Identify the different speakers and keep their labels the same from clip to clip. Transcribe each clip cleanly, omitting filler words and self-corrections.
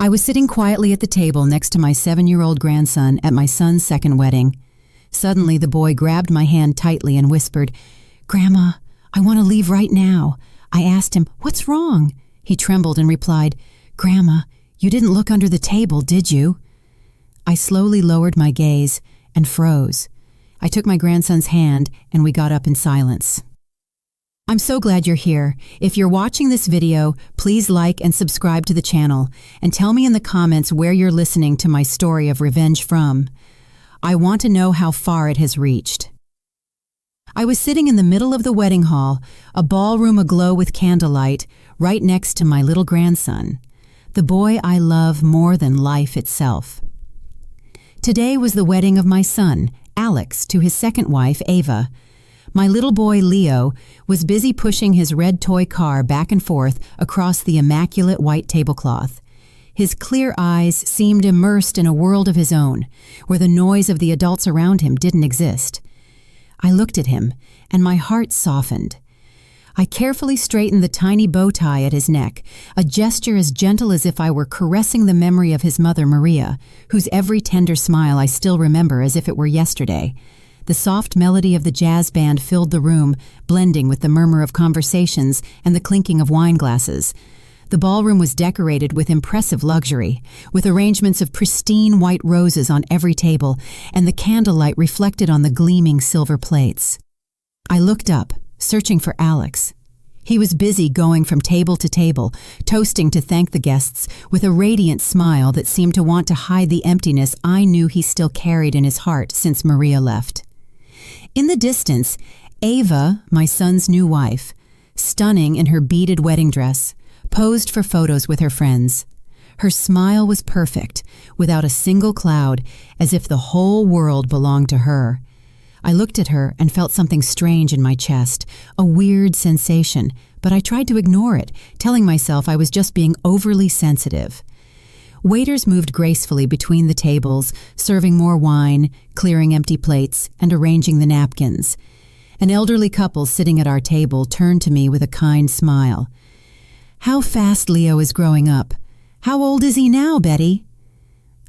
Speaker 1: I was sitting quietly at the table next to my 7-year-old grandson at my son's second wedding. Suddenly, the boy grabbed my hand tightly and whispered, "Grandma, I want to leave right now." I asked him, "What's wrong?" He trembled and replied, "Grandma, you didn't look under the table, did you?" I slowly lowered my gaze and froze. I took my grandson's hand and we got up in silence. I'm so glad you're here. If you're watching this video, please like and subscribe to the channel and tell me in the comments where you're listening to my story of revenge from. I want to know how far it has reached. I was sitting in the middle of the wedding hall, a ballroom aglow with candlelight, right next to my little grandson, the boy I love more than life itself. Today was the wedding of my son, Alex, to his second wife, Ava. My little boy, Leo, was busy pushing his red toy car back and forth across the immaculate white tablecloth. His clear eyes seemed immersed in a world of his own, where the noise of the adults around him didn't exist. I looked at him, and my heart softened. I carefully straightened the tiny bow tie at his neck, a gesture as gentle as if I were caressing the memory of his mother, Maria, whose every tender smile I still remember as if it were yesterday. The soft melody of the jazz band filled the room, blending with the murmur of conversations and the clinking of wine glasses. The ballroom was decorated with impressive luxury, with arrangements of pristine white roses on every table, and the candlelight reflected on the gleaming silver plates. I looked up, searching for Alex. He was busy going from table to table, toasting to thank the guests, with a radiant smile that seemed to want to hide the emptiness I knew he still carried in his heart since Maria left. In the distance, Ava, my son's new wife, stunning in her beaded wedding dress, posed for photos with her friends. Her smile was perfect, without a single cloud, as if the whole world belonged to her. I looked at her and felt something strange in my chest, a weird sensation, but I tried to ignore it, telling myself I was just being overly sensitive. Waiters moved gracefully between the tables, serving more wine, clearing empty plates, and arranging the napkins. An elderly couple sitting at our table turned to me with a kind smile. "How fast Leo is growing up. How old is he now, Betty?"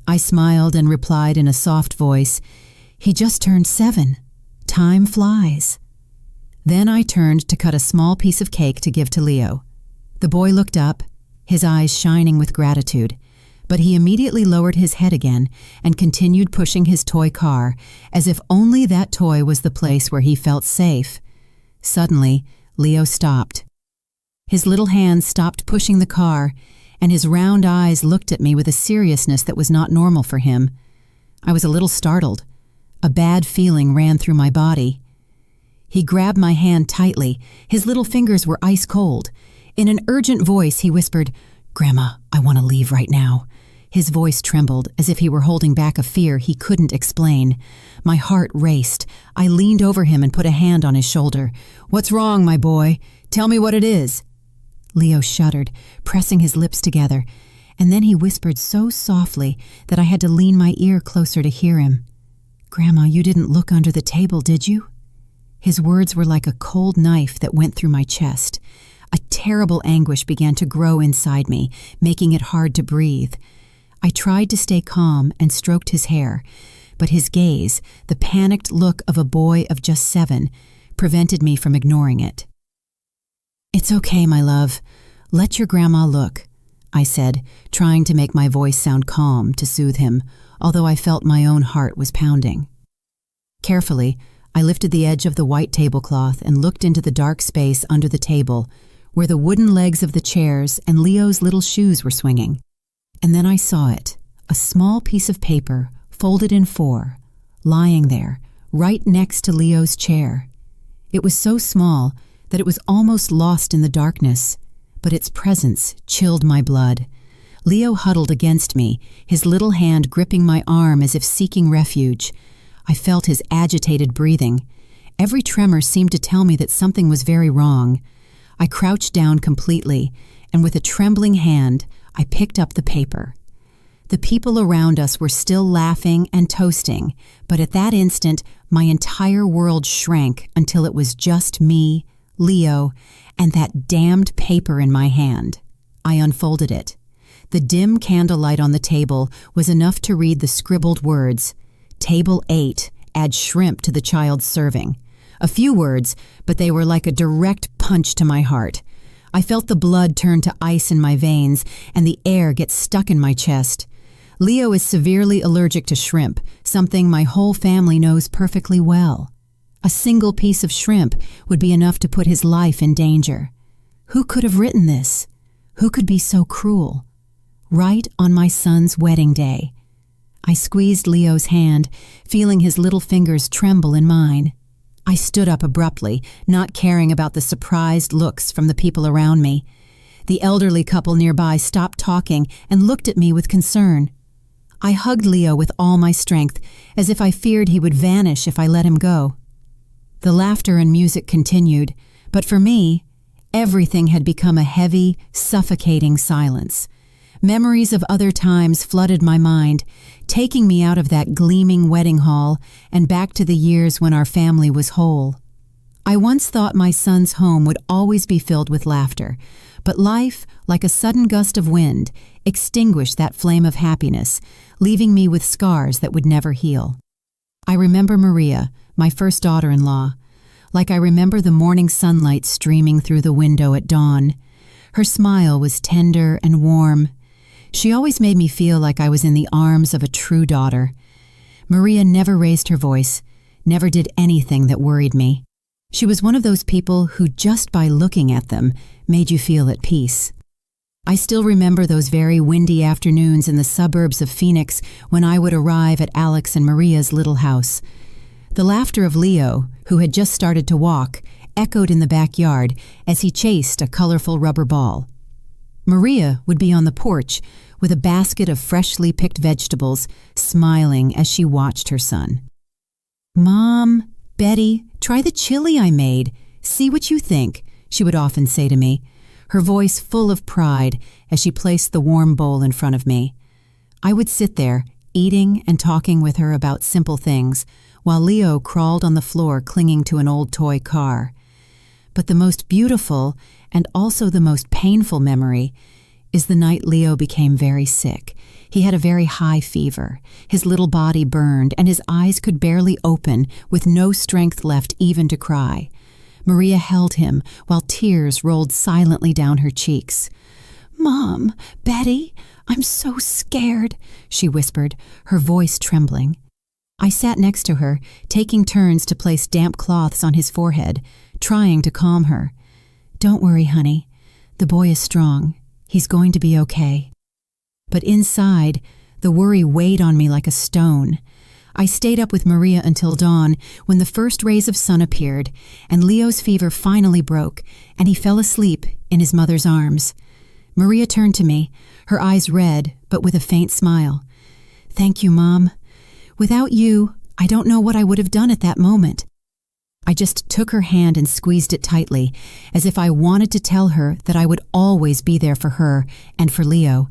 Speaker 1: I smiled and replied in a soft voice, "He just turned 7. Time flies." Then I turned to cut a small piece of cake to give to Leo. The boy looked up, his eyes shining with gratitude, but he immediately lowered his head again and continued pushing his toy car, as if only that toy was the place where he felt safe. Suddenly, Leo stopped. His little hands stopped pushing the car, and his round eyes looked at me with a seriousness that was not normal for him. I was a little startled. A bad feeling ran through my body. He grabbed my hand tightly. His little fingers were ice cold. In an urgent voice, he whispered, "Grandma, I want to leave right now." His voice trembled, as if he were holding back a fear he couldn't explain. My heart raced. I leaned over him and put a hand on his shoulder. "What's wrong, my boy? Tell me what it is." Leo shuddered, pressing his lips together, and then he whispered so softly that I had to lean my ear closer to hear him. "Grandma, you didn't look under the table, did you?" His words were like a cold knife that went through my chest. A terrible anguish began to grow inside me, making it hard to breathe. I tried to stay calm and stroked his hair, but his gaze, the panicked look of a boy of just 7, prevented me from ignoring it. "It's okay, my love. Let your grandma look," I said, trying to make my voice sound calm to soothe him, although I felt my own heart was pounding. Carefully, I lifted the edge of the white tablecloth and looked into the dark space under the table, where the wooden legs of the chairs and Leo's little shoes were swinging. And then I saw it, a small piece of paper, folded in 4, lying there, right next to Leo's chair. It was so small that it was almost lost in the darkness, but its presence chilled my blood. Leo huddled against me, his little hand gripping my arm as if seeking refuge. I felt his agitated breathing. Every tremor seemed to tell me that something was very wrong. I crouched down completely, and with a trembling hand, I picked up the paper. The people around us were still laughing and toasting, but at that instant, my entire world shrank until it was just me, Leo, and that damned paper in my hand. I unfolded it. The dim candlelight on the table was enough to read the scribbled words, "Table 8, add shrimp to the child's serving." A few words, but they were like a direct punch to my heart. I felt the blood turn to ice in my veins and the air get stuck in my chest. Leo is severely allergic to shrimp, something my whole family knows perfectly well. A single piece of shrimp would be enough to put his life in danger. Who could have written this? Who could be so cruel? Right on my son's wedding day. I squeezed Leo's hand, feeling his little fingers tremble in mine. I stood up abruptly, not caring about the surprised looks from the people around me. The elderly couple nearby stopped talking and looked at me with concern. I hugged Leo with all my strength, as if I feared he would vanish if I let him go. The laughter and music continued, but for me, everything had become a heavy, suffocating silence. Memories of other times flooded my mind, taking me out of that gleaming wedding hall and back to the years when our family was whole. I once thought my son's home would always be filled with laughter, but life, like a sudden gust of wind, extinguished that flame of happiness, leaving me with scars that would never heal. I remember Maria, my first daughter-in-law, like I remember the morning sunlight streaming through the window at dawn. Her smile was tender and warm. She always made me feel like I was in the arms of a true daughter. Maria never raised her voice, never did anything that worried me. She was one of those people who, just by looking at them, made you feel at peace. I still remember those very windy afternoons in the suburbs of Phoenix when I would arrive at Alex and Maria's little house. The laughter of Leo, who had just started to walk, echoed in the backyard as he chased a colorful rubber ball. Maria would be on the porch with a basket of freshly picked vegetables, smiling as she watched her son. "Mom, Betty, try the chili I made. See what you think," she would often say to me, her voice full of pride as she placed the warm bowl in front of me. I would sit there, eating and talking with her about simple things, while Leo crawled on the floor clinging to an old toy car. But the most beautiful, and also the most painful memory, is the night Leo became very sick. He had a very high fever. His little body burned, and his eyes could barely open, with no strength left even to cry. Maria held him while tears rolled silently down her cheeks. "Mom, Betty, I'm so scared," she whispered, her voice trembling. I sat next to her, taking turns to place damp cloths on his forehead, trying to calm her. "Don't worry, honey. The boy is strong. He's going to be okay." But inside, the worry weighed on me like a stone. I stayed up with Maria until dawn, when the first rays of sun appeared, and Leo's fever finally broke, and he fell asleep in his mother's arms. Maria turned to me, her eyes red, but with a faint smile. "Thank you, Mom. Without you, I don't know what I would have done at that moment." I just took her hand and squeezed it tightly, as if I wanted to tell her that I would always be there for her and for Leo.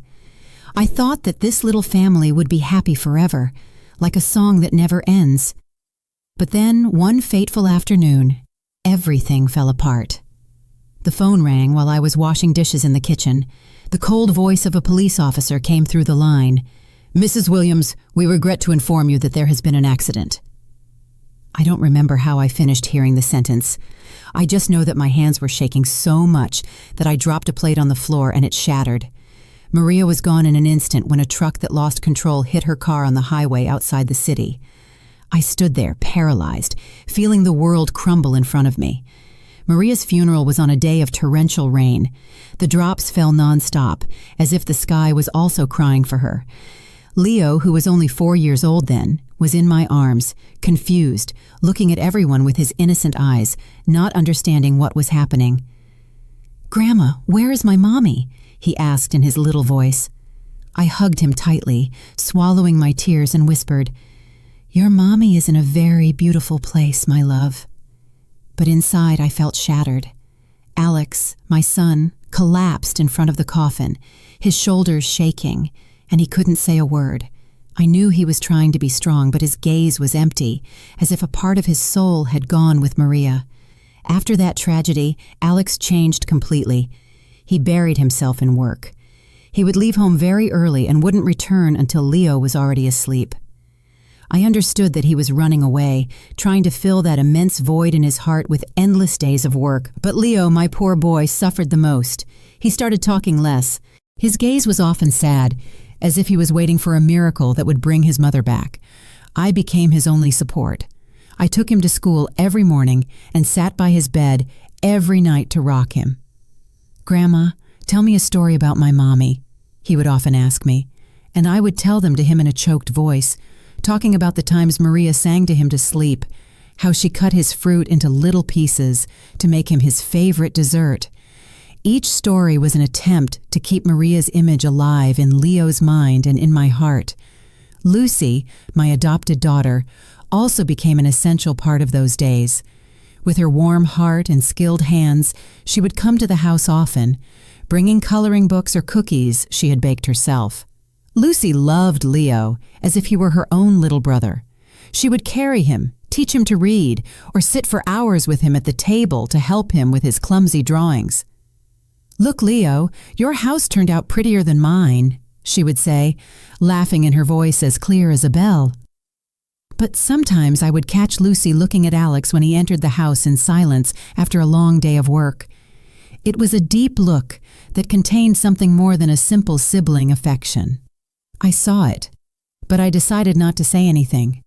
Speaker 1: I thought that this little family would be happy forever, like a song that never ends. But then, one fateful afternoon, everything fell apart. The phone rang while I was washing dishes in the kitchen. The cold voice of a police officer came through the line. "Mrs. Williams, we regret to inform you that there has been an accident." I don't remember how I finished hearing the sentence. I just know that my hands were shaking so much that I dropped a plate on the floor and it shattered. Maria was gone in an instant when a truck that lost control hit her car on the highway outside the city. I stood there, paralyzed, feeling the world crumble in front of me. Maria's funeral was on a day of torrential rain. The drops fell nonstop, as if the sky was also crying for her. Leo, who was only 4 years old then, was in my arms, confused, looking at everyone with his innocent eyes, not understanding what was happening. "Grandma, where is my mommy?" he asked in his little voice. I hugged him tightly, swallowing my tears, and whispered, "Your mommy is in a very beautiful place, my love." But inside I felt shattered. Alex, my son, collapsed in front of the coffin, his shoulders shaking, and he couldn't say a word. I knew he was trying to be strong, but his gaze was empty, as if a part of his soul had gone with Maria. After that tragedy, Alex changed completely. He buried himself in work. He would leave home very early and wouldn't return until Leo was already asleep. I understood that he was running away, trying to fill that immense void in his heart with endless days of work. But Leo, my poor boy, suffered the most. He started talking less. His gaze was often sad, as if he was waiting for a miracle that would bring his mother back. I became his only support. I took him to school every morning and sat by his bed every night to rock him. "Grandma, tell me a story about my mommy," he would often ask me, and I would tell them to him in a choked voice, talking about the times Maria sang to him to sleep, how she cut his fruit into little pieces to make him his favorite dessert. Each story was an attempt to keep Maria's image alive in Leo's mind and in my heart. Lucy, my adopted daughter, also became an essential part of those days. With her warm heart and skilled hands, she would come to the house often, bringing coloring books or cookies she had baked herself. Lucy loved Leo as if he were her own little brother. She would carry him, teach him to read, or sit for hours with him at the table to help him with his clumsy drawings. "Look, Leo, your house turned out prettier than mine," she would say, laughing in her voice as clear as a bell. But sometimes I would catch Lucy looking at Alex when he entered the house in silence after a long day of work. It was a deep look that contained something more than a simple sibling affection. I saw it, but I decided not to say anything.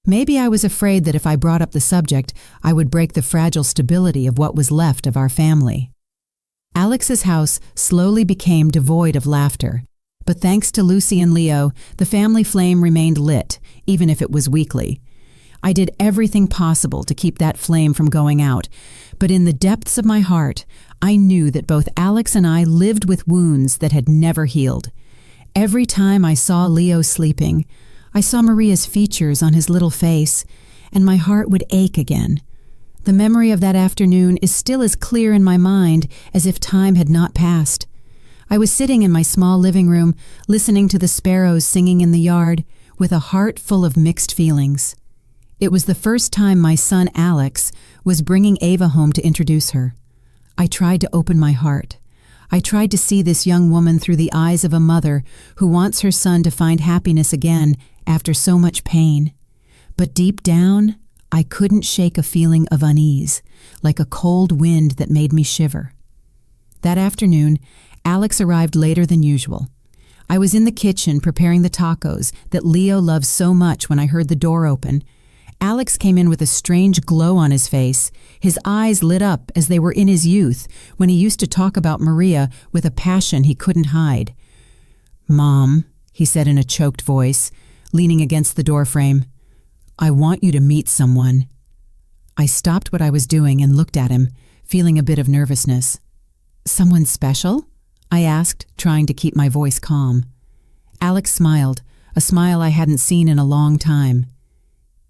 Speaker 1: Maybe I was afraid that if I brought up the subject, I would break the fragile stability of what was left of our family. Alex's house slowly became devoid of laughter, but thanks to Lucy and Leo, the family flame remained lit, even if it was weakly. I did everything possible to keep that flame from going out, but in the depths of my heart, I knew that both Alex and I lived with wounds that had never healed. Every time I saw Leo sleeping, I saw Maria's features on his little face, and my heart would ache again. The memory of that afternoon is still as clear in my mind as if time had not passed. I was sitting in my small living room, listening to the sparrows singing in the yard, with a heart full of mixed feelings. It was the first time my son Alex was bringing Ava home to introduce her. I tried to open my heart. I tried to see this young woman through the eyes of a mother who wants her son to find happiness again after so much pain. But deep down, I couldn't shake a feeling of unease, like a cold wind that made me shiver. That afternoon, Alex arrived later than usual. I was in the kitchen preparing the tacos that Leo loves so much when I heard the door open. Alex came in with a strange glow on his face. His eyes lit up as they were in his youth, when he used to talk about Maria with a passion he couldn't hide. "Mom," he said in a choked voice, leaning against the doorframe, "I want you to meet someone." I stopped what I was doing and looked at him, feeling a bit of nervousness. "Someone special?" I asked, trying to keep my voice calm. Alex smiled, a smile I hadn't seen in a long time.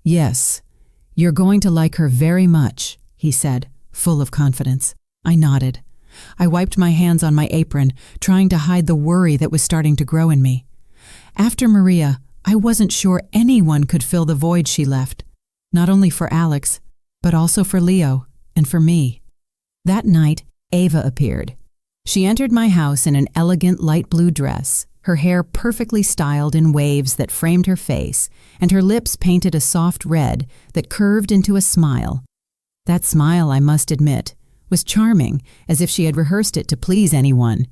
Speaker 1: "Yes, you're going to like her very much," he said, full of confidence. I nodded. I wiped my hands on my apron, trying to hide the worry that was starting to grow in me. After Maria, I wasn't sure anyone could fill the void she left, not only for Alex, but also for Leo and for me. That night, Ava appeared. She entered my house in an elegant light blue dress, her hair perfectly styled in waves that framed her face, and her lips painted a soft red that curved into a smile. That smile, I must admit, was charming, as if she had rehearsed it to please anyone.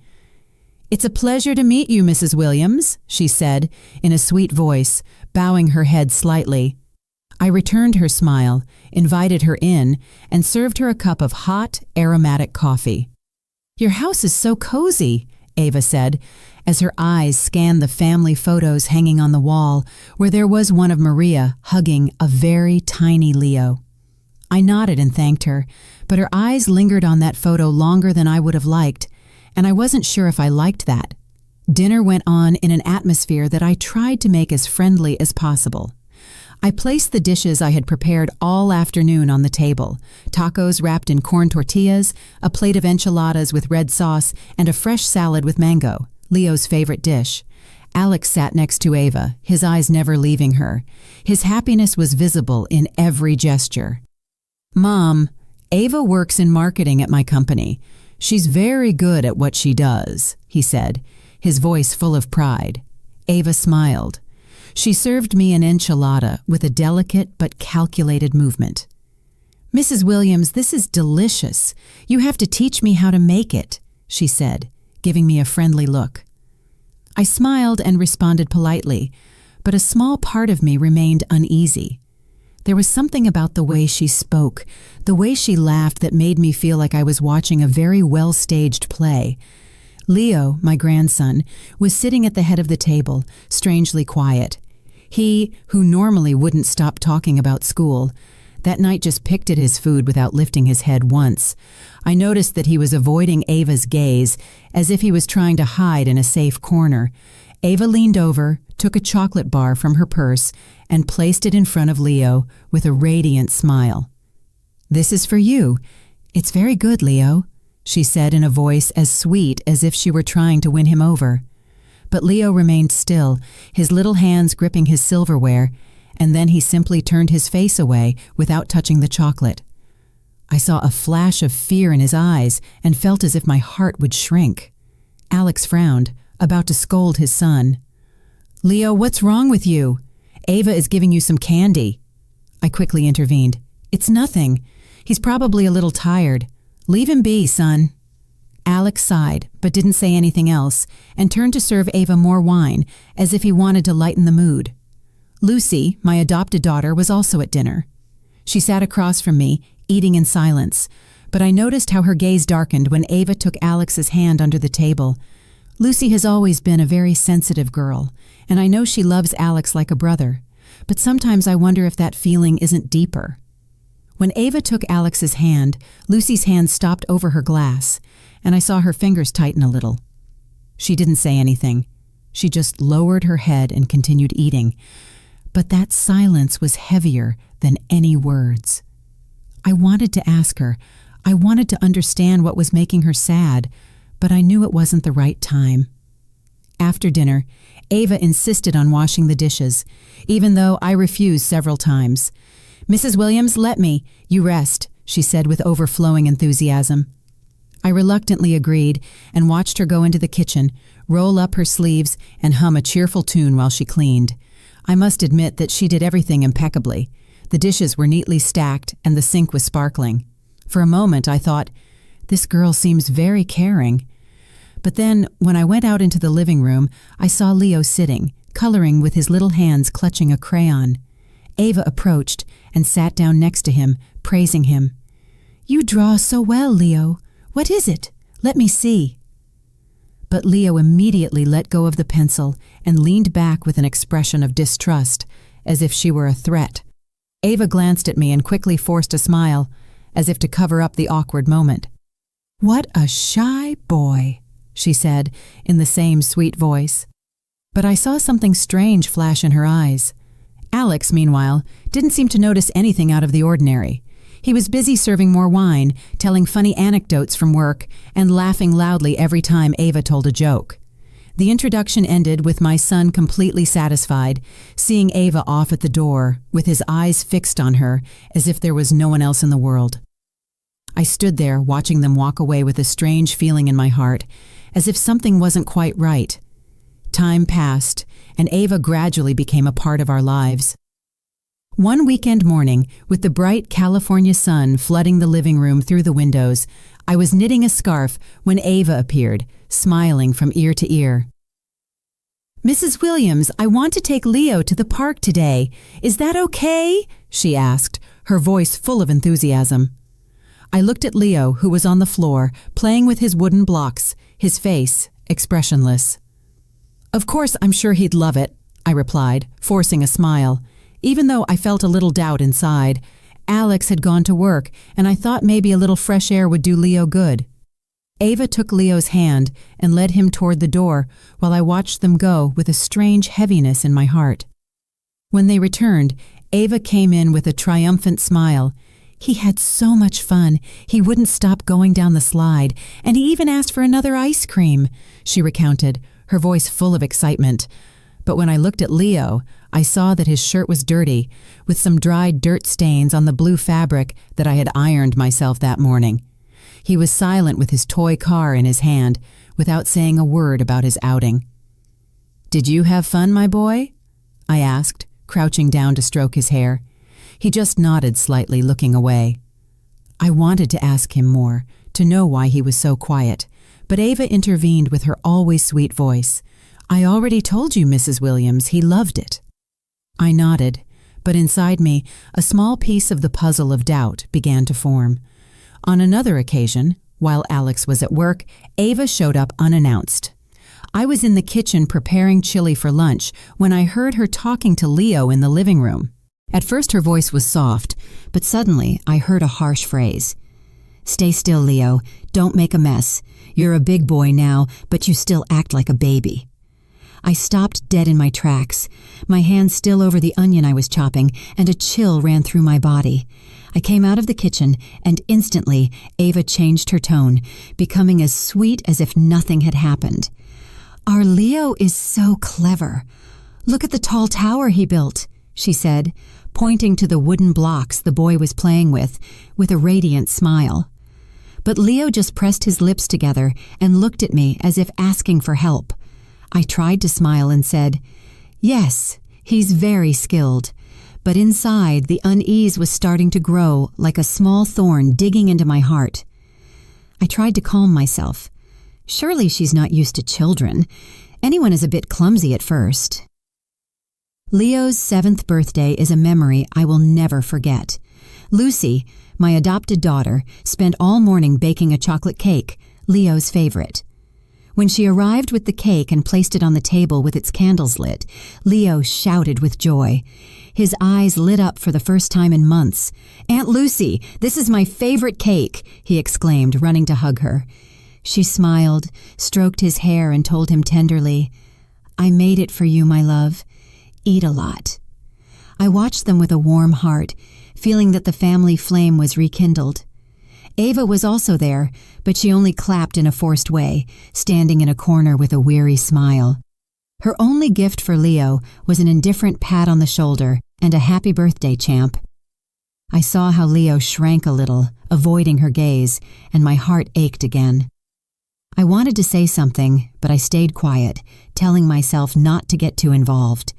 Speaker 1: "It's a pleasure to meet you, Mrs. Williams," she said, in a sweet voice, bowing her head slightly. I returned her smile, invited her in, and served her a cup of hot, aromatic coffee. "Your house is so cozy," Ava said, as her eyes scanned the family photos hanging on the wall, where there was one of Maria hugging a very tiny Leo. I nodded and thanked her, but her eyes lingered on that photo longer than I would have liked, and I wasn't sure if I liked that. Dinner went on in an atmosphere that I tried to make as friendly as possible. I placed the dishes I had prepared all afternoon on the table: tacos wrapped in corn tortillas, a plate of enchiladas with red sauce, and a fresh salad with mango, Leo's favorite dish. Alex sat next to Ava, his eyes never leaving her. His happiness was visible in every gesture. "Mom, Ava works in marketing at my company. She's very good at what she does," he said, his voice full of pride. Ava smiled. She served me an enchilada with a delicate but calculated movement. "Mrs. Williams, this is delicious. You have to teach me how to make it," she said, giving me a friendly look. I smiled and responded politely, but a small part of me remained uneasy. There was something about the way she spoke, the way she laughed, that made me feel like I was watching a very well-staged play. Leo, my grandson, was sitting at the head of the table, strangely quiet. He, who normally wouldn't stop talking about school, that night just picked at his food without lifting his head once. I noticed that he was avoiding Ava's gaze, as if he was trying to hide in a safe corner. Ava leaned over, took a chocolate bar from her purse, and placed it in front of Leo with a radiant smile. "This is for you. It's very good, Leo," she said in a voice as sweet as if she were trying to win him over. But Leo remained still, his little hands gripping his silverware, and then he simply turned his face away without touching the chocolate. I saw a flash of fear in his eyes and felt as if my heart would shrink. Alex frowned, about to scold his son. "Leo, what's wrong with you? Ava is giving you some candy." I quickly intervened. "It's nothing. He's probably a little tired. Leave him be, son." Alex sighed, but didn't say anything else, and turned to serve Ava more wine, as if he wanted to lighten the mood. Lucy, my adopted daughter, was also at dinner. She sat across from me, eating in silence, but I noticed how her gaze darkened when Ava took Alex's hand under the table. Lucy has always been a very sensitive girl, and I know she loves Alex like a brother, but sometimes I wonder if that feeling isn't deeper. When Ava took Alex's hand, Lucy's hand stopped over her glass, and I saw her fingers tighten a little. She didn't say anything. She just lowered her head and continued eating. But that silence was heavier than any words. I wanted to ask her. I wanted to understand what was making her sad, but I knew it wasn't the right time. After dinner, Ava insisted on washing the dishes, even though I refused several times. "Mrs. Williams, let me. You rest," she said with overflowing enthusiasm. I reluctantly agreed and watched her go into the kitchen, roll up her sleeves, and hum a cheerful tune while she cleaned. I must admit that she did everything impeccably. The dishes were neatly stacked and the sink was sparkling. For a moment I thought, this girl seems very caring. But then, when I went out into the living room, I saw Leo sitting, coloring with his little hands clutching a crayon. Ava approached and sat down next to him, praising him. "You draw so well, Leo. What is it? Let me see." But Leo immediately let go of the pencil and leaned back with an expression of distrust, as if she were a threat. Ava glanced at me and quickly forced a smile, as if to cover up the awkward moment. "What a shy boy," she said in the same sweet voice. But I saw something strange flash in her eyes. Alex, meanwhile, didn't seem to notice anything out of the ordinary. He was busy serving more wine, telling funny anecdotes from work, and laughing loudly every time Ava told a joke. The introduction ended with my son completely satisfied, seeing Ava off at the door, with his eyes fixed on her, as if there was no one else in the world. I stood there, watching them walk away with a strange feeling in my heart, as if something wasn't quite right. Time passed, and Ava gradually became a part of our lives. One weekend morning, with the bright California sun flooding the living room through the windows, I was knitting a scarf when Ava appeared, smiling from ear to ear. "Mrs. Williams, I want to take Leo to the park today. Is that okay?" she asked, her voice full of enthusiasm. I looked at Leo, who was on the floor, playing with his wooden blocks, his face expressionless. "Of course, I'm sure he'd love it," I replied, forcing a smile. Even though I felt a little doubt inside, Alex had gone to work, and I thought maybe a little fresh air would do Leo good. Ava took Leo's hand and led him toward the door while I watched them go with a strange heaviness in my heart. When they returned, Ava came in with a triumphant smile. "He had so much fun. He wouldn't stop going down the slide, and he even asked for another ice cream," she recounted, her voice full of excitement. But when I looked at Leo, I saw that his shirt was dirty, with some dried dirt stains on the blue fabric that I had ironed myself that morning. He was silent with his toy car in his hand, without saying a word about his outing. "Did you have fun, my boy?" I asked, crouching down to stroke his hair. He just nodded slightly, looking away. I wanted to ask him more, to know why he was so quiet, but Ava intervened with her always sweet voice. "I already told you, Mrs. Williams, he loved it." I nodded, but inside me, a small piece of the puzzle of doubt began to form. On another occasion, while Alex was at work, Ava showed up unannounced. I was in the kitchen preparing chili for lunch when I heard her talking to Leo in the living room. At first her voice was soft, but suddenly I heard a harsh phrase. "Stay still, Leo. Don't make a mess. You're a big boy now, but you still act like a baby." I stopped dead in my tracks, my hand still over the onion I was chopping, and a chill ran through my body. I came out of the kitchen, and instantly Ava changed her tone, becoming as sweet as if nothing had happened. "Our Leo is so clever. Look at the tall tower he built," she said, pointing to the wooden blocks the boy was playing with a radiant smile. But Leo just pressed his lips together and looked at me as if asking for help. I tried to smile and said, "Yes, he's very skilled." But inside, the unease was starting to grow like a small thorn digging into my heart. I tried to calm myself. Surely she's not used to children. Anyone is a bit clumsy at first. Leo's 7th birthday is a memory I will never forget. Lucy, my adopted daughter, spent all morning baking a chocolate cake, Leo's favorite. When she arrived with the cake and placed it on the table with its candles lit, Leo shouted with joy. His eyes lit up for the first time in months. "Aunt Lucy, this is my favorite cake," he exclaimed, running to hug her. She smiled, stroked his hair, and told him tenderly, "I made it for you, my love. Eat a lot." I watched them with a warm heart, feeling that the family flame was rekindled. Ava was also there, but she only clapped in a forced way, standing in a corner with a weary smile. Her only gift for Leo was an indifferent pat on the shoulder and a "Happy birthday, champ." I saw how Leo shrank a little, avoiding her gaze, and my heart ached again. I wanted to say something, but I stayed quiet, telling myself not to get too involved.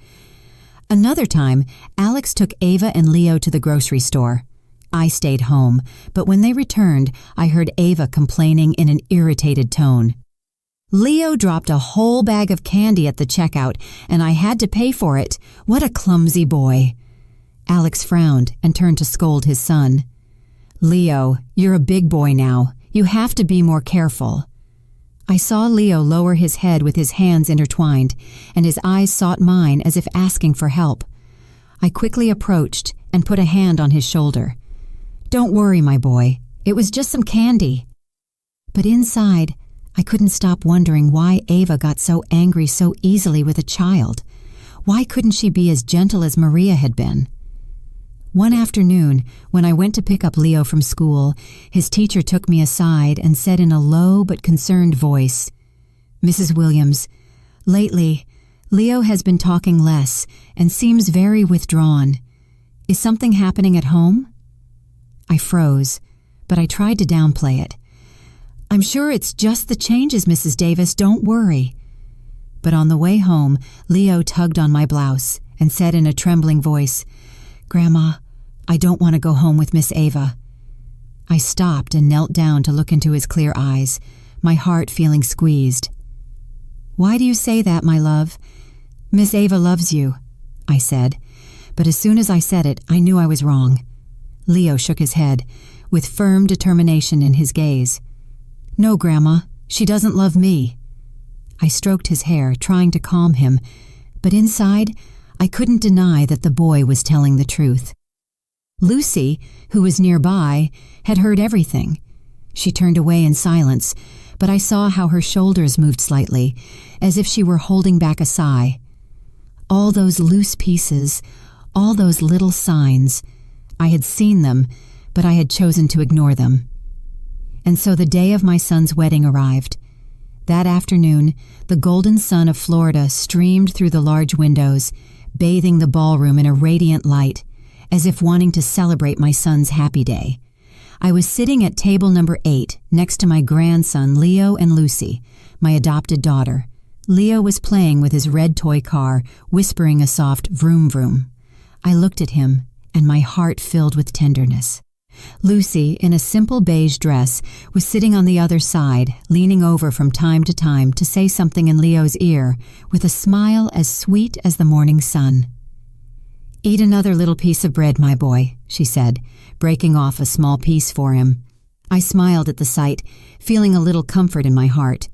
Speaker 1: Another time, Alex took Ava and Leo to the grocery store. I stayed home, but when they returned, I heard Ava complaining in an irritated tone. "Leo dropped a whole bag of candy at the checkout, and I had to pay for it. What a clumsy boy." Alex frowned and turned to scold his son. "Leo, you're a big boy now. You have to be more careful." I saw Leo lower his head with his hands intertwined, and his eyes sought mine as if asking for help. I quickly approached and put a hand on his shoulder. "Don't worry, my boy. It was just some candy." But inside, I couldn't stop wondering why Ava got so angry so easily with a child. Why couldn't she be as gentle as Maria had been? One afternoon, when I went to pick up Leo from school, his teacher took me aside and said in a low but concerned voice, "Mrs. Williams, lately, Leo has been talking less and seems very withdrawn. Is something happening at home?" I froze, but I tried to downplay it. "I'm sure it's just the changes, Mrs. Davis, don't worry." But on the way home, Leo tugged on my blouse and said in a trembling voice, "Grandma, I don't want to go home with Miss Ava." I stopped and knelt down to look into his clear eyes, my heart feeling squeezed. "Why do you say that, my love?" "Miss Ava loves you," I said, but as soon as I said it, I knew I was wrong. Leo shook his head, with firm determination in his gaze. "No, Grandma, she doesn't love me." I stroked his hair, trying to calm him, but inside, I couldn't deny that the boy was telling the truth. Lucy, who was nearby, had heard everything. She turned away in silence, but I saw how her shoulders moved slightly, as if she were holding back a sigh. All those loose pieces, all those little signs, I had seen them, but I had chosen to ignore them. And so the day of my son's wedding arrived. That afternoon, the golden sun of Florida streamed through the large windows, bathing the ballroom in a radiant light, as if wanting to celebrate my son's happy day. I was sitting at table number 8, next to my grandson Leo and Lucy, my adopted daughter. Leo was playing with his red toy car, whispering a soft vroom vroom. I looked at him, and my heart filled with tenderness. Lucy, in a simple beige dress, was sitting on the other side, leaning over from time to say something in Leo's ear, with a smile as sweet as the morning sun. "Eat another little piece of bread, my boy," she said, breaking off a small piece for him. I smiled at the sight, feeling a little comfort in my heart.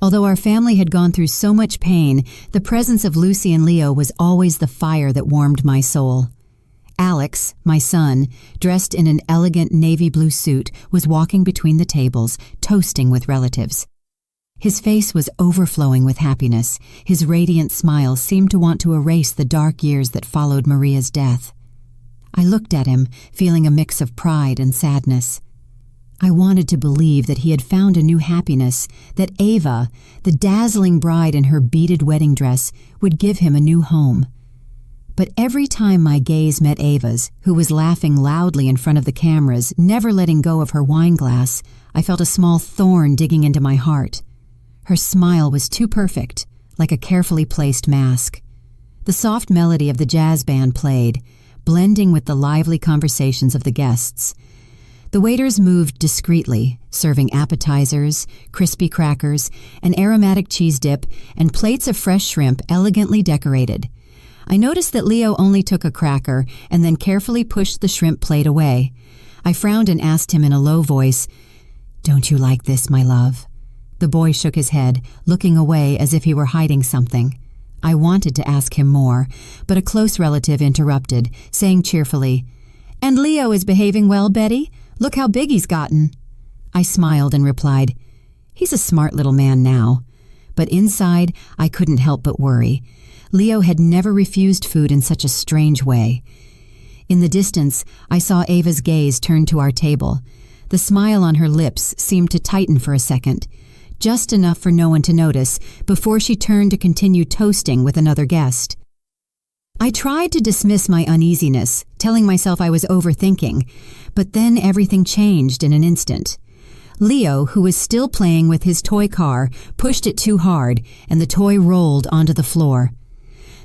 Speaker 1: Although our family had gone through so much pain, the presence of Lucy and Leo was always the fire that warmed my soul. Alex, my son, dressed in an elegant navy blue suit, was walking between the tables, toasting with relatives. His face was overflowing with happiness. His radiant smile seemed to want to erase the dark years that followed Maria's death. I looked at him, feeling a mix of pride and sadness. I wanted to believe that he had found a new happiness, that Ava, the dazzling bride in her beaded wedding dress, would give him a new home. But every time my gaze met Ava's, who was laughing loudly in front of the cameras, never letting go of her wine glass, I felt a small thorn digging into my heart. Her smile was too perfect, like a carefully placed mask. The soft melody of the jazz band played, blending with the lively conversations of the guests. The waiters moved discreetly, serving appetizers, crispy crackers, an aromatic cheese dip, and plates of fresh shrimp elegantly decorated. I noticed that Leo only took a cracker and then carefully pushed the shrimp plate away. I frowned and asked him in a low voice, "Don't you like this, my love?" The boy shook his head, looking away as if he were hiding something. I wanted to ask him more, but a close relative interrupted, saying cheerfully, "And Leo is behaving well, Betty? Look how big he's gotten." I smiled and replied, "He's a smart little man now." But inside, I couldn't help but worry. Leo had never refused food in such a strange way. In the distance, I saw Ava's gaze turn to our table. The smile on her lips seemed to tighten for a second, just enough for no one to notice, before she turned to continue toasting with another guest. I tried to dismiss my uneasiness, telling myself I was overthinking, but then everything changed in an instant. Leo, who was still playing with his toy car, pushed it too hard, and the toy rolled onto the floor.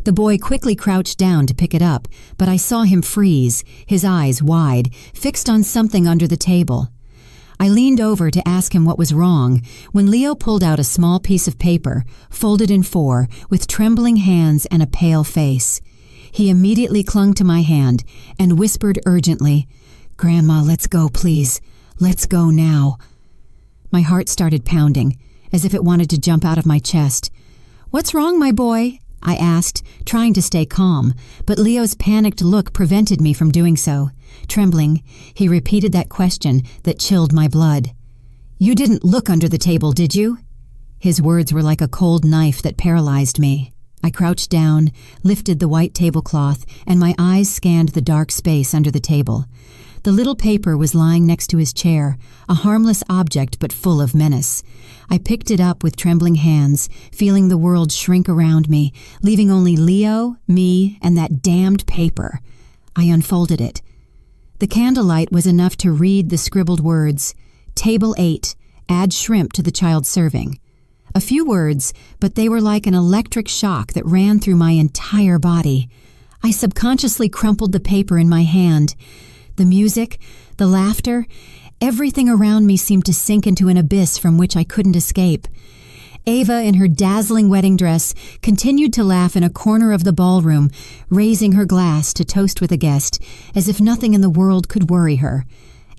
Speaker 1: The boy quickly crouched down to pick it up, but I saw him freeze, his eyes wide, fixed on something under the table. I leaned over to ask him what was wrong, when Leo pulled out a small piece of paper, folded in four, with trembling hands and a pale face. He immediately clung to my hand and whispered urgently, "Grandma, let's go, please. Let's go now." My heart started pounding, as if it wanted to jump out of my chest. "What's wrong, my boy?" I asked, trying to stay calm, but Leo's panicked look prevented me from doing so. Trembling, he repeated that question that chilled my blood. "You didn't look under the table, did you?" His words were like a cold knife that paralyzed me. I crouched down, lifted the white tablecloth, and my eyes scanned the dark space under the table. The little paper was lying next to his chair, a harmless object but full of menace. I picked it up with trembling hands, feeling the world shrink around me, leaving only Leo, me, and that damned paper. I unfolded it. The candlelight was enough to read the scribbled words, "Table 8, add shrimp to the child serving." A few words, but they were like an electric shock that ran through my entire body. I subconsciously crumpled the paper in my hand. The music, the laughter, everything around me seemed to sink into an abyss from which I couldn't escape. Ava, in her dazzling wedding dress, continued to laugh in a corner of the ballroom, raising her glass to toast with a guest, as if nothing in the world could worry her.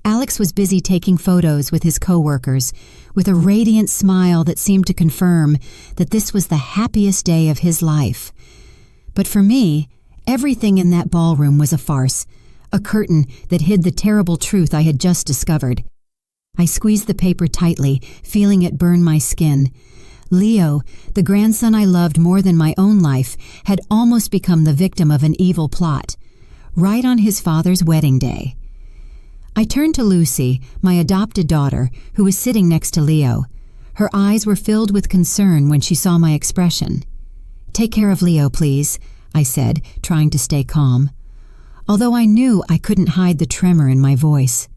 Speaker 1: Alex was busy taking photos with his co-workers, with a radiant smile that seemed to confirm that this was the happiest day of his life. But for me, everything in that ballroom was a farce, a curtain that hid the terrible truth I had just discovered. I squeezed the paper tightly, feeling it burn my skin. Leo, the grandson I loved more than my own life, had almost become the victim of an evil plot, right on his father's wedding day. I turned to Lucy, my adopted daughter, who was sitting next to Leo. Her eyes were filled with concern when she saw my expression. "Take care of Leo, please," I said, trying to stay calm, although I knew I couldn't hide the tremor in my voice.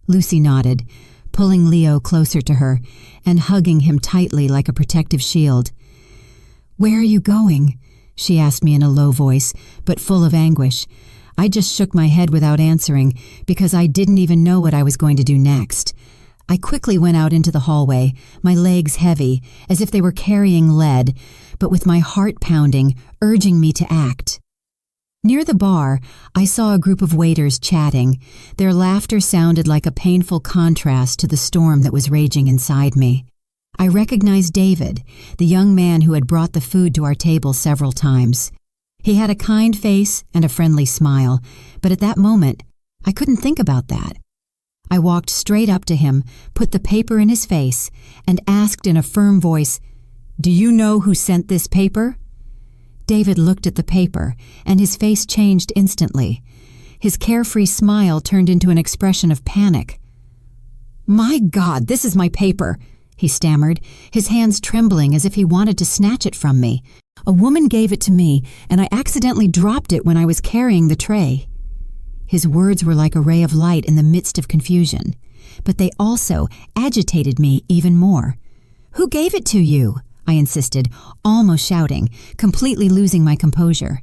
Speaker 1: Lucy nodded, pulling Leo closer to her and hugging him tightly like a protective shield. "Where are you going?" she asked me in a low voice, but full of anguish. I just shook my head without answering because I didn't even know what I was going to do next. I quickly went out into the hallway, my legs heavy, as if they were carrying lead, but with my heart pounding, urging me to act. Near the bar, I saw a group of waiters chatting. Their laughter sounded like a painful contrast to the storm that was raging inside me. I recognized David, the young man who had brought the food to our table several times. He had a kind face and a friendly smile, but at that moment, I couldn't think about that. I walked straight up to him, put the paper in his face, and asked in a firm voice, "Do you know who sent this paper?" David looked at the paper, and his face changed instantly. His carefree smile turned into an expression of panic. "My God, this is my paper," he stammered, his hands trembling as if he wanted to snatch it from me. "A woman gave it to me, and I accidentally dropped it when I was carrying the tray." His words were like a ray of light in the midst of confusion, but they also agitated me even more. "Who gave it to you?" I insisted, almost shouting, completely losing my composure.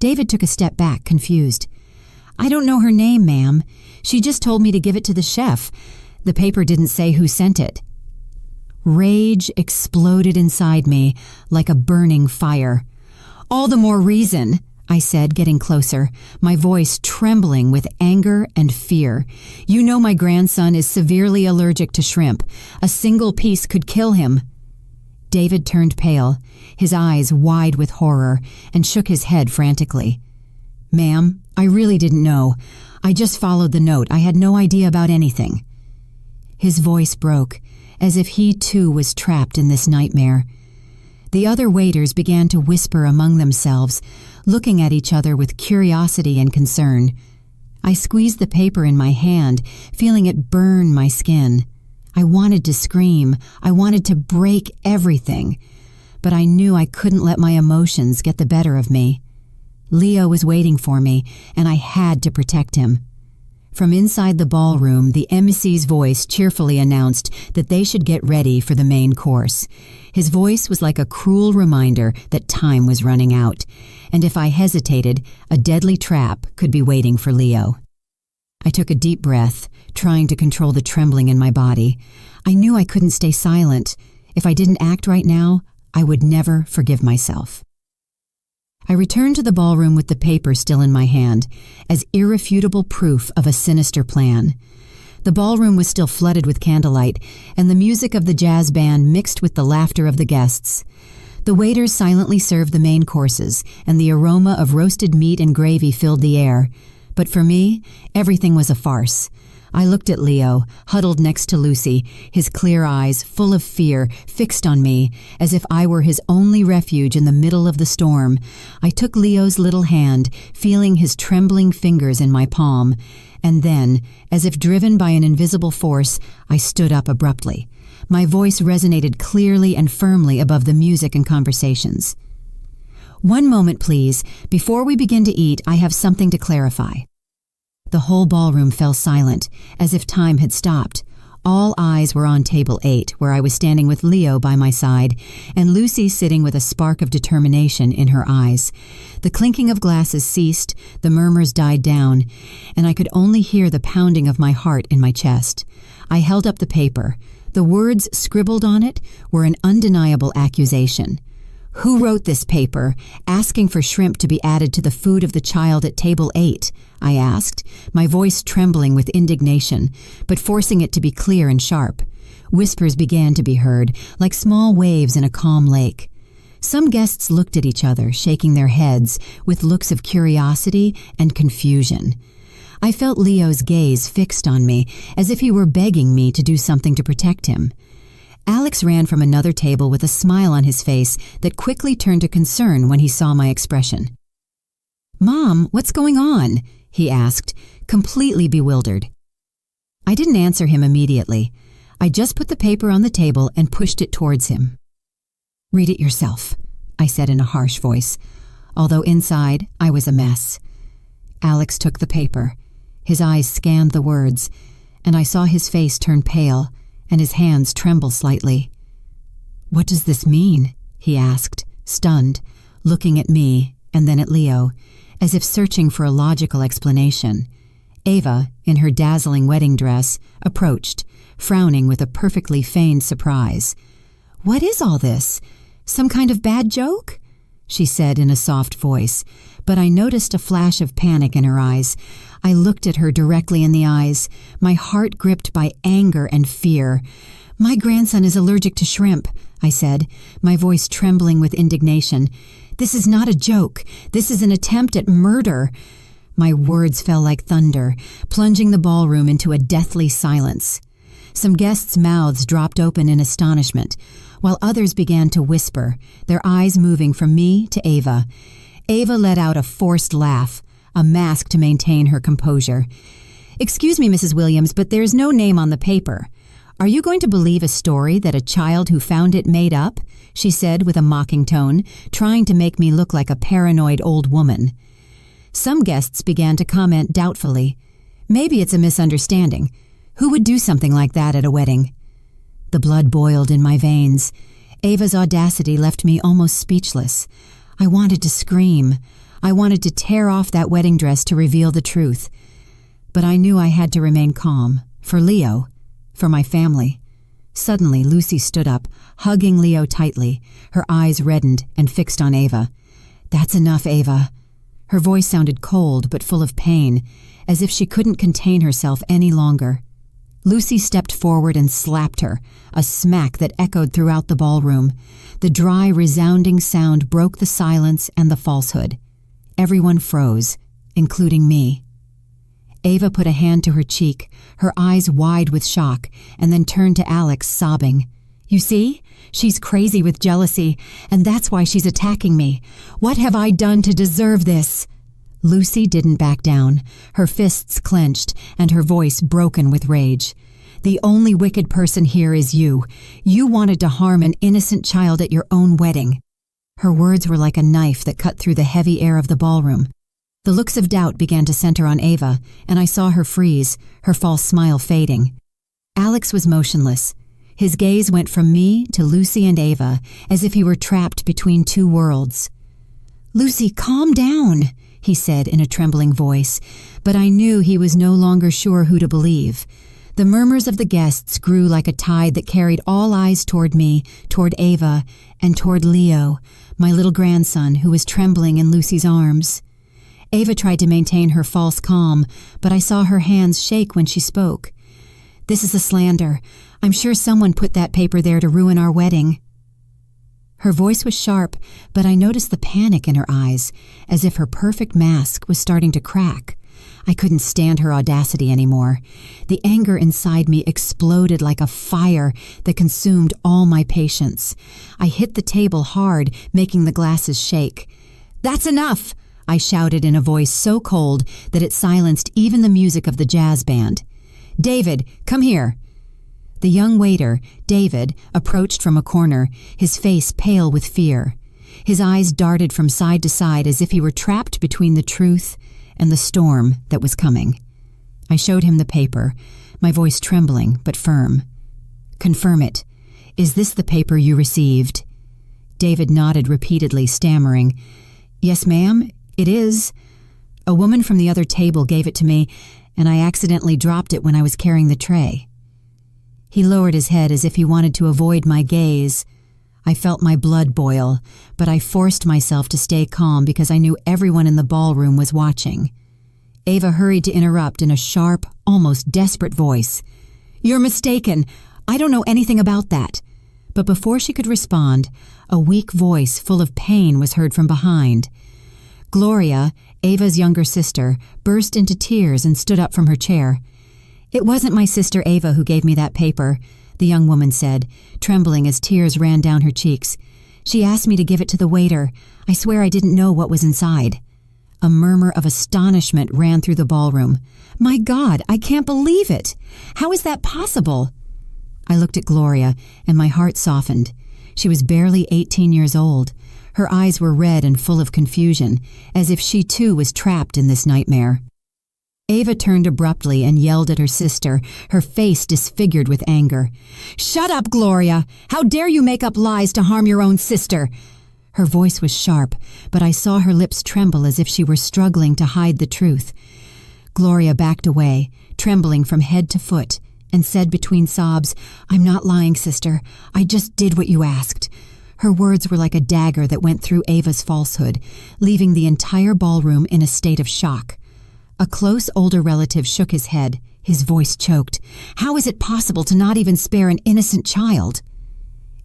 Speaker 1: David took a step back, confused. "I don't know her name, ma'am. She just told me to give it to the chef. The paper didn't say who sent it." Rage exploded inside me like a burning fire. "All the more reason," I said, getting closer, my voice trembling with anger and fear. "You know my grandson is severely allergic to shrimp. A single piece could kill him." David turned pale, his eyes wide with horror, and shook his head frantically. "Ma'am, I really didn't know. I just followed the note. I had no idea about anything." His voice broke, as if he too was trapped in this nightmare. The other waiters began to whisper among themselves, looking at each other with curiosity and concern. I squeezed the paper in my hand, feeling it burn my skin. I wanted to scream. I wanted to break everything. But I knew I couldn't let my emotions get the better of me. Leo was waiting for me, and I had to protect him. From inside the ballroom, the MC's voice cheerfully announced that they should get ready for the main course. His voice was like a cruel reminder that time was running out, and if I hesitated, a deadly trap could be waiting for Leo. I took a deep breath, trying to control the trembling in my body. I knew I couldn't stay silent. If I didn't act right now, I would never forgive myself. I returned to the ballroom with the paper still in my hand, as irrefutable proof of a sinister plan. The ballroom was still flooded with candlelight, and the music of the jazz band mixed with the laughter of the guests. The waiters silently served the main courses, and the aroma of roasted meat and gravy filled the air. But for me, everything was a farce. I looked at Leo, huddled next to Lucy, his clear eyes, full of fear, fixed on me, as if I were his only refuge in the middle of the storm. I took Leo's little hand, feeling his trembling fingers in my palm, and then, as if driven by an invisible force, I stood up abruptly. My voice resonated clearly and firmly above the music and conversations. "One moment, please. Before we begin to eat, I have something to clarify." The whole ballroom fell silent, as if time had stopped. All eyes were on table 8, where I was standing with Leo by my side, and Lucy sitting with a spark of determination in her eyes. The clinking of glasses ceased, the murmurs died down, and I could only hear the pounding of my heart in my chest. I held up the paper. The words scribbled on it were an undeniable accusation. "Who wrote this paper, asking for shrimp to be added to the food of the child at table 8? I asked, my voice trembling with indignation, but forcing it to be clear and sharp. Whispers began to be heard, like small waves in a calm lake. Some guests looked at each other, shaking their heads, with looks of curiosity and confusion. I felt Leo's gaze fixed on me, as if he were begging me to do something to protect him. Alex ran from another table with a smile on his face that quickly turned to concern when he saw my expression. "Mom, what's going on?" he asked, completely bewildered. I didn't answer him immediately. I just put the paper on the table and pushed it towards him. "Read it yourself," I said in a harsh voice, although inside I was a mess. Alex took the paper. His eyes scanned the words, and I saw his face turn pale and his hands tremble slightly. "What does this mean?" he asked, stunned, looking at me and then at Leo, as if searching for a logical explanation. Ava, in her dazzling wedding dress, approached, frowning with a perfectly feigned surprise. "What is all this? Some kind of bad joke?" she said in a soft voice, but I noticed a flash of panic in her eyes. I looked at her directly in the eyes, my heart gripped by anger and fear. "My grandson is allergic to shrimp," I said, my voice trembling with indignation. "This is not a joke. This is an attempt at murder." My words fell like thunder, plunging the ballroom into a deathly silence. Some guests' mouths dropped open in astonishment, while others began to whisper, their eyes moving from me to Ava. Ava let out a forced laugh, a mask to maintain her composure. "Excuse me, Mrs. Williams, but there's no name on the paper. Are you going to believe a story that a child who found it made up?" she said with a mocking tone, trying to make me look like a paranoid old woman. Some guests began to comment doubtfully. "Maybe it's a misunderstanding. Who would do something like that at a wedding?" The blood boiled in my veins. Ava's audacity left me almost speechless. I wanted to scream. I wanted to tear off that wedding dress to reveal the truth. But I knew I had to remain calm. For Leo. For my family. Suddenly, Lucy stood up, hugging Leo tightly, her eyes reddened and fixed on Ava. "That's enough, Ava." Her voice sounded cold but full of pain, as if she couldn't contain herself any longer. Lucy stepped forward and slapped her, a smack that echoed throughout the ballroom. The dry, resounding sound broke the silence and the falsehood. Everyone froze, including me. Ava put a hand to her cheek, her eyes wide with shock, and then turned to Alex, sobbing. "You see? She's crazy with jealousy, and that's why she's attacking me. What have I done to deserve this?" Lucy didn't back down, her fists clenched and her voice broken with rage. "The only wicked person here is you. You wanted to harm an innocent child at your own wedding." Her words were like a knife that cut through the heavy air of the ballroom. The looks of doubt began to center on Ava, and I saw her freeze, her false smile fading. Alex was motionless. His gaze went from me to Lucy and Ava, as if he were trapped between two worlds. "Lucy, calm down," he said in a trembling voice, but I knew he was no longer sure who to believe. The murmurs of the guests grew like a tide that carried all eyes toward me, toward Ava, and toward Leo, my little grandson who was trembling in Lucy's arms. Ava tried to maintain her false calm, but I saw her hands shake when she spoke. "This is a slander. I'm sure someone put that paper there to ruin our wedding." Her voice was sharp, but I noticed the panic in her eyes, as if her perfect mask was starting to crack. I couldn't stand her audacity anymore. The anger inside me exploded like a fire that consumed all my patience. I hit the table hard, making the glasses shake. "That's enough!" I shouted in a voice so cold that it silenced even the music of the jazz band. "David, come here." The young waiter, David, approached from a corner, his face pale with fear. His eyes darted from side to side as if he were trapped between the truth and the storm that was coming. I showed him the paper, my voice trembling but firm. "Confirm it. Is this the paper you received?" David nodded repeatedly, stammering, "Yes, ma'am, it is. A woman from the other table gave it to me, and I accidentally dropped it when I was carrying the tray." He lowered his head as if he wanted to avoid my gaze. I felt my blood boil, but I forced myself to stay calm because I knew everyone in the ballroom was watching. Ava hurried to interrupt in a sharp, almost desperate voice. "You're mistaken. I don't know anything about that." But before she could respond, a weak voice full of pain was heard from behind. Gloria, Ava's younger sister, burst into tears and stood up from her chair. "It wasn't my sister Ava who gave me that paper," the young woman said, trembling as tears ran down her cheeks. "She asked me to give it to the waiter. I swear I didn't know what was inside." A murmur of astonishment ran through the ballroom. "My God, I can't believe it! How is that possible?" I looked at Gloria, and my heart softened. She was barely 18 years old. Her eyes were red and full of confusion, as if she too was trapped in this nightmare. Ava turned abruptly and yelled at her sister, her face disfigured with anger. "Shut up, Gloria! How dare you make up lies to harm your own sister?" Her voice was sharp, but I saw her lips tremble as if she were struggling to hide the truth. Gloria backed away, trembling from head to foot, and said between sobs, "I'm not lying, sister. I just did what you asked." Her words were like a dagger that went through Ava's falsehood, leaving the entire ballroom in a state of shock. A close older relative shook his head, his voice choked. "How is it possible to not even spare an innocent child?"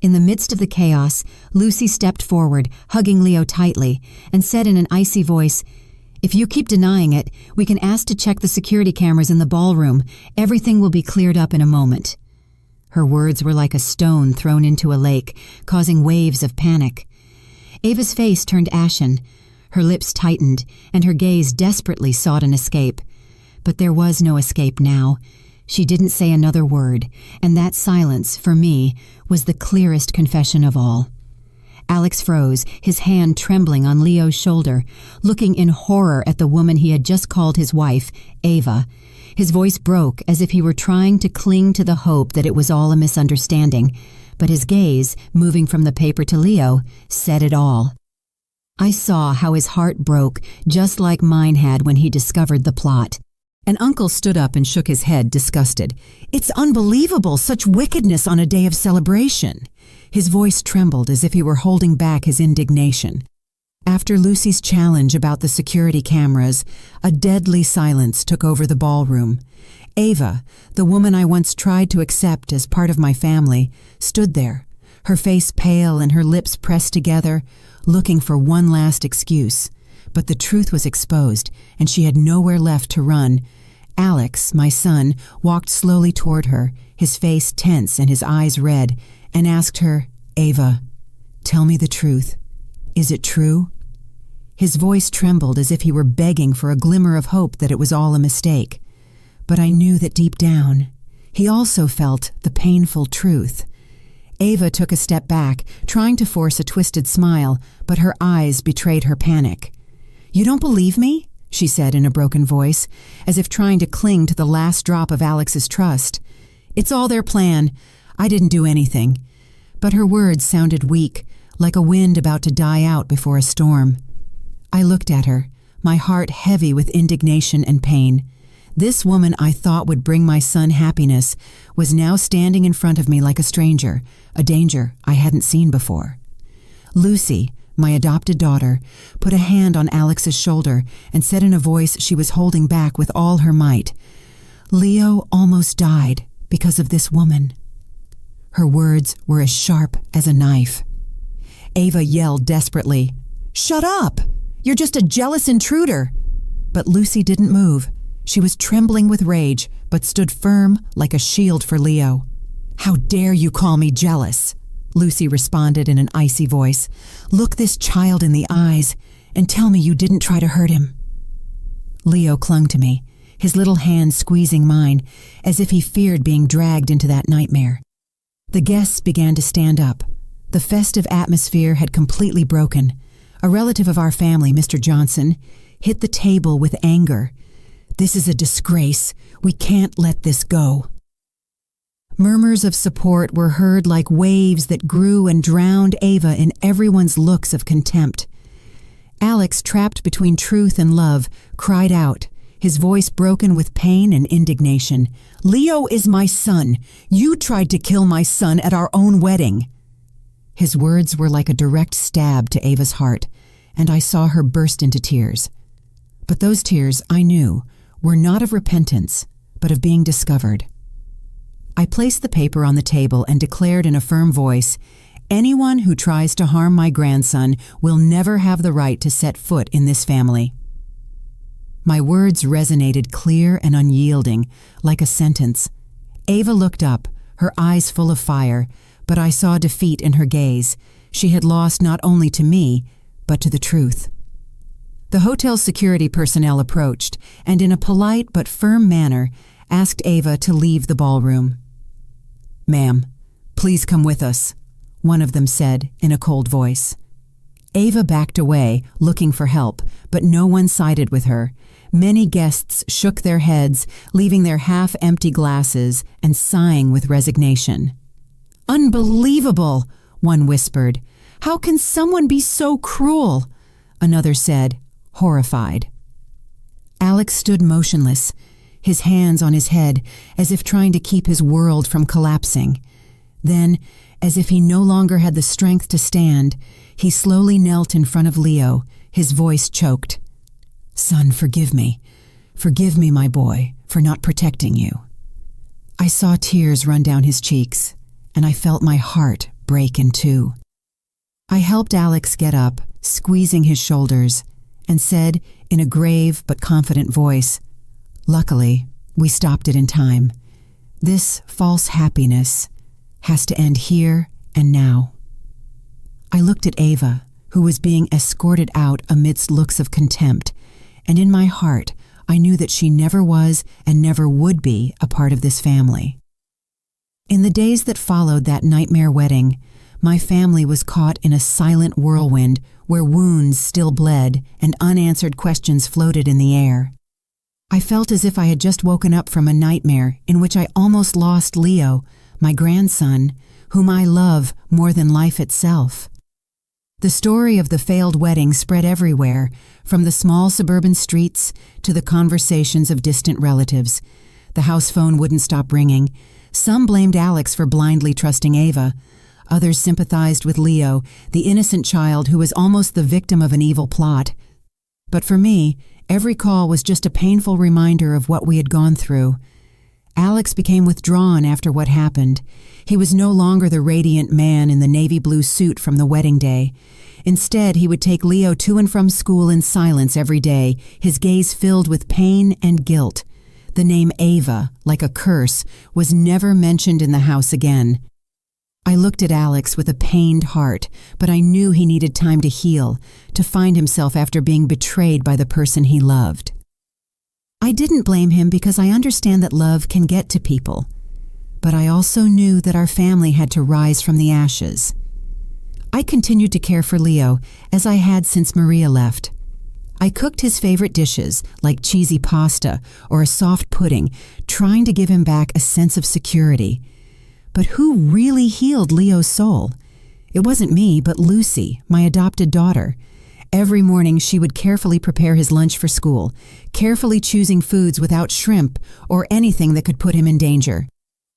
Speaker 1: In the midst of the chaos, Lucy stepped forward, hugging Leo tightly, and said in an icy voice, "If you keep denying it, we can ask to check the security cameras in the ballroom. Everything will be cleared up in a moment." Her words were like a stone thrown into a lake, causing waves of panic. Ava's face turned ashen. Her lips tightened, and her gaze desperately sought an escape. But there was no escape now. She didn't say another word, and that silence, for me, was the clearest confession of all. Alex froze, his hand trembling on Leo's shoulder, looking in horror at the woman he had just called his wife, Ava. His voice broke as if he were trying to cling to the hope that it was all a misunderstanding, but his gaze, moving from the paper to Leo, said it all. I saw how his heart broke, just like mine had when he discovered the plot. And Uncle stood up and shook his head, disgusted. "It's unbelievable, such wickedness on a day of celebration." His voice trembled as if he were holding back his indignation. After Lucy's challenge about the security cameras, a deadly silence took over the ballroom. Ava, the woman I once tried to accept as part of my family, stood there, her face pale and her lips pressed together, looking for one last excuse. But the truth was exposed, and she had nowhere left to run. Alex, my son, walked slowly toward her, his face tense and his eyes red, and asked her, "Ava, tell me the truth. Is it true?" His voice trembled as if he were begging for a glimmer of hope that it was all a mistake. But I knew that deep down, he also felt the painful truth. Ava took a step back, trying to force a twisted smile, but her eyes betrayed her panic. "You don't believe me?" she said in a broken voice, as if trying to cling to the last drop of Alex's trust. "It's all their plan. I didn't do anything." But her words sounded weak, like a wind about to die out before a storm. I looked at her, my heart heavy with indignation and pain. This woman I thought would bring my son happiness was now standing in front of me like a stranger, a danger I hadn't seen before. Lucy, my adopted daughter, put a hand on Alex's shoulder and said in a voice she was holding back with all her might, "Leo almost died because of this woman." Her words were as sharp as a knife. Ava yelled desperately, "Shut up! You're just a jealous intruder!" But Lucy didn't move. She was trembling with rage, but stood firm like a shield for Leo. "How dare you call me jealous?" Lucy responded in an icy voice. "Look this child in the eyes and tell me you didn't try to hurt him." Leo clung to me, his little hand squeezing mine, as if he feared being dragged into that nightmare. The guests began to stand up. The festive atmosphere had completely broken. A relative of our family, Mr. Johnson, hit the table with anger. "This is a disgrace. We can't let this go." Murmurs of support were heard like waves that grew and drowned Ava in everyone's looks of contempt. Alex, trapped between truth and love, cried out, his voice broken with pain and indignation. "Leo is my son. You tried to kill my son at our own wedding." His words were like a direct stab to Ava's heart, and I saw her burst into tears. But those tears, I knew, were not of repentance, but of being discovered. I placed the paper on the table and declared in a firm voice, "Anyone who tries to harm my grandson will never have the right to set foot in this family." My words resonated clear and unyielding, like a sentence. Ava looked up, her eyes full of fire, but I saw defeat in her gaze. She had lost not only to me, but to the truth. The hotel's security personnel approached, and in a polite but firm manner, asked Ava to leave the ballroom. "Ma'am, please come with us," one of them said in a cold voice. Ava backed away, looking for help, but no one sided with her. Many guests shook their heads, leaving their half-empty glasses and sighing with resignation. "Unbelievable," one whispered. "How can someone be so cruel?" Another said, horrified. Alex stood motionless, his hands on his head, as if trying to keep his world from collapsing. Then, as if he no longer had the strength to stand, he slowly knelt in front of Leo, his voice choked. "Son, forgive me. Forgive me, my boy, for not protecting you." I saw tears run down his cheeks, and I felt my heart break in two. I helped Alex get up, squeezing his shoulders, and said in a grave but confident voice, "Luckily, we stopped it in time. This false happiness has to end here and now." I looked at Ava, who was being escorted out amidst looks of contempt, and in my heart I knew that she never was and never would be a part of this family. In the days that followed that nightmare wedding, my family was caught in a silent whirlwind where wounds still bled and unanswered questions floated in the air. I felt as if I had just woken up from a nightmare in which I almost lost Leo, my grandson, whom I love more than life itself. The story of the failed wedding spread everywhere, from the small suburban streets to the conversations of distant relatives. The house phone wouldn't stop ringing. Some blamed Alex for blindly trusting Ava. Others sympathized with Leo, the innocent child who was almost the victim of an evil plot. But for me, every call was just a painful reminder of what we had gone through. Alex became withdrawn after what happened. He was no longer the radiant man in the navy blue suit from the wedding day. Instead, he would take Leo to and from school in silence every day, his gaze filled with pain and guilt. The name Ava, like a curse, was never mentioned in the house again. I looked at Alex with a pained heart, but I knew he needed time to heal, to find himself after being betrayed by the person he loved. I didn't blame him because I understand that love can get to people, but I also knew that our family had to rise from the ashes. I continued to care for Leo, as I had since Maria left. I cooked his favorite dishes, like cheesy pasta or a soft pudding, trying to give him back a sense of security. But who really healed Leo's soul? It wasn't me, but Lucy, my adopted daughter. Every morning she would carefully prepare his lunch for school, carefully choosing foods without shrimp or anything that could put him in danger.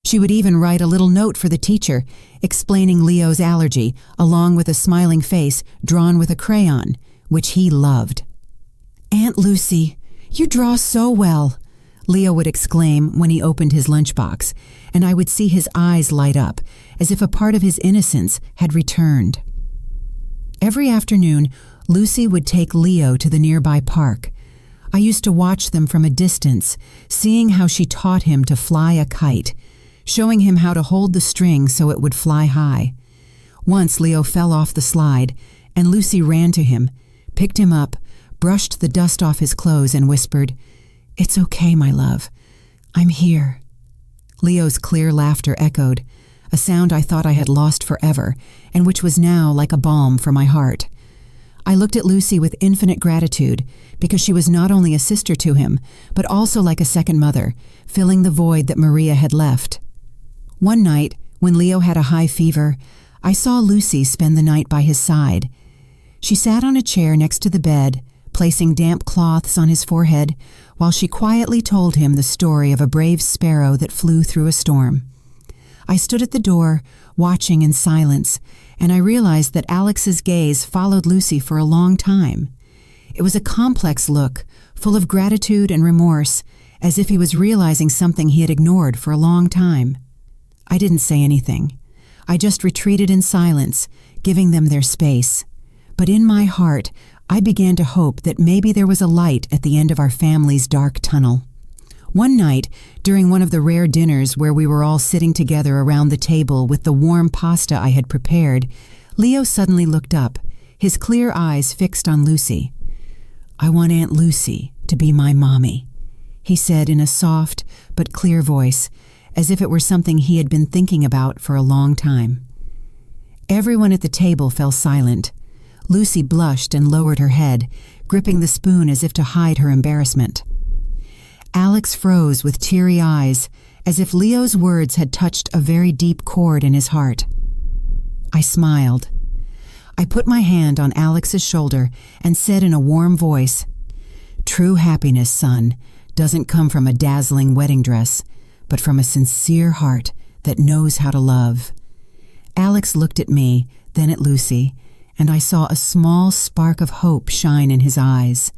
Speaker 1: She would even write a little note for the teacher, explaining Leo's allergy, along with a smiling face drawn with a crayon, which he loved. "Aunt Lucy, you draw so well," Leo would exclaim when he opened his lunchbox, and I would see his eyes light up, as if a part of his innocence had returned. Every afternoon, Lucy would take Leo to the nearby park. I used to watch them from a distance, seeing how she taught him to fly a kite, showing him how to hold the string so it would fly high. Once Leo fell off the slide, and Lucy ran to him, picked him up, brushed the dust off his clothes, and whispered, "It's okay, my love. I'm here." Leo's clear laughter echoed, a sound I thought I had lost forever, and which was now like a balm for my heart. I looked at Lucy with infinite gratitude, because she was not only a sister to him, but also like a second mother, filling the void that Maria had left. One night, when Leo had a high fever, I saw Lucy spend the night by his side. She sat on a chair next to the bed, placing damp cloths on his forehead, while she quietly told him the story of a brave sparrow that flew through a storm. I stood at the door, watching in silence, and I realized that Alex's gaze followed Lucy for a long time. It was a complex look, full of gratitude and remorse, as if he was realizing something he had ignored for a long time. I didn't say anything. I just retreated in silence, giving them their space. But in my heart, I began to hope that maybe there was a light at the end of our family's dark tunnel. One night, during one of the rare dinners where we were all sitting together around the table with the warm pasta I had prepared, Leo suddenly looked up, his clear eyes fixed on Lucy. "I want Aunt Lucy to be my mommy," he said in a soft but clear voice, as if it were something he had been thinking about for a long time. Everyone at the table fell silent. Lucy blushed and lowered her head, gripping the spoon as if to hide her embarrassment. Alex froze with teary eyes, as if Leo's words had touched a very deep chord in his heart. I smiled. I put my hand on Alex's shoulder and said in a warm voice, "True happiness, son, doesn't come from a dazzling wedding dress, but from a sincere heart that knows how to love." Alex looked at me, then at Lucy, and I saw a small spark of hope shine in his eyes.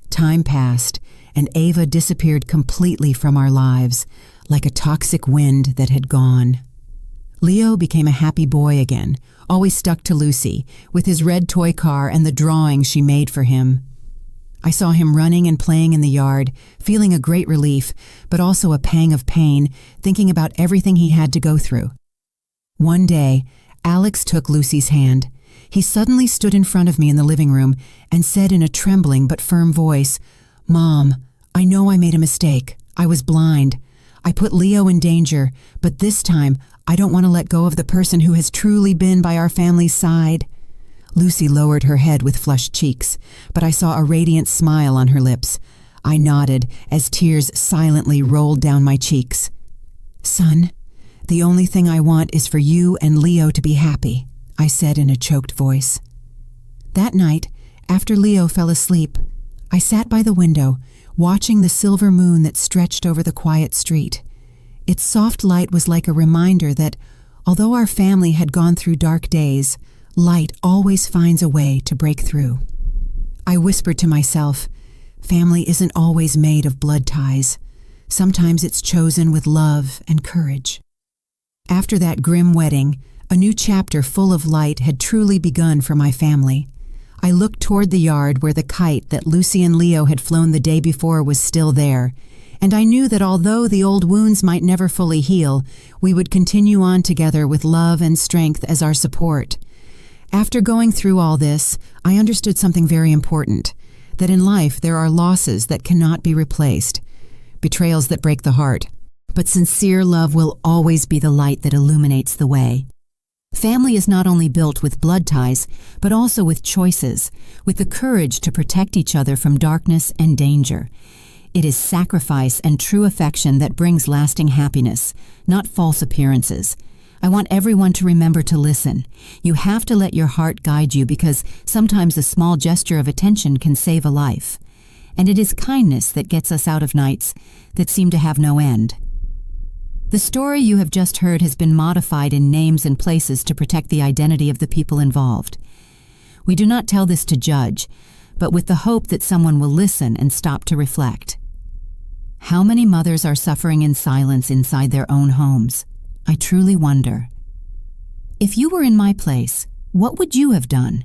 Speaker 1: Time passed, and Ava disappeared completely from our lives, like a toxic wind that had gone. Leo became a happy boy again, always stuck to Lucy, with his red toy car and the drawing she made for him. I saw him running and playing in the yard, feeling a great relief, but also a pang of pain, thinking about everything he had to go through. One day, Alex took Lucy's hand. He suddenly stood in front of me in the living room and said in a trembling but firm voice, "Mom, I know I made a mistake. I was blind. I put Leo in danger, but this time I don't want to let go of the person who has truly been by our family's side." Lucy lowered her head with flushed cheeks, but I saw a radiant smile on her lips. I nodded as tears silently rolled down my cheeks. "Son, the only thing I want is for you and Leo to be happy," I said in a choked voice. That night, after Leo fell asleep, I sat by the window, watching the silver moon that stretched over the quiet street. Its soft light was like a reminder that, although our family had gone through dark days, light always finds a way to break through. I whispered to myself, family isn't always made of blood ties. Sometimes it's chosen with love and courage. After that grim wedding, a new chapter full of light had truly begun for my family. I looked toward the yard where the kite that Lucy and Leo had flown the day before was still there, and I knew that although the old wounds might never fully heal, we would continue on together with love and strength as our support. After going through all this, I understood something very important, that in life there are losses that cannot be replaced, betrayals that break the heart, but sincere love will always be the light that illuminates the way. Family is not only built with blood ties, but also with choices, with the courage to protect each other from darkness and danger. It is sacrifice and true affection that brings lasting happiness, not false appearances. I want everyone to remember to listen. You have to let your heart guide you because sometimes a small gesture of attention can save a life. And it is kindness that gets us out of nights that seem to have no end. The story you have just heard has been modified in names and places to protect the identity of the people involved. We do not tell this to judge, but with the hope that someone will listen and stop to reflect. How many mothers are suffering in silence inside their own homes? I truly wonder. If you were in my place, what would you have done?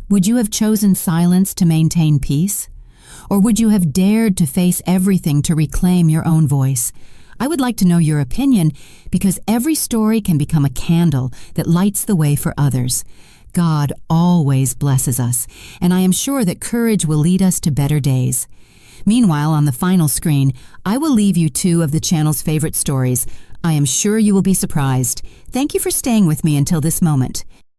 Speaker 1: Would you have chosen silence to maintain peace? Or would you have dared to face everything to reclaim your own voice? I would like to know your opinion because every story can become a candle that lights the way for others. God always blesses us, and I am sure that courage will lead us to better days. Meanwhile, on the final screen, I will leave you 2 of the channel's favorite stories. I am sure you will be surprised. Thank you for staying with me until this moment.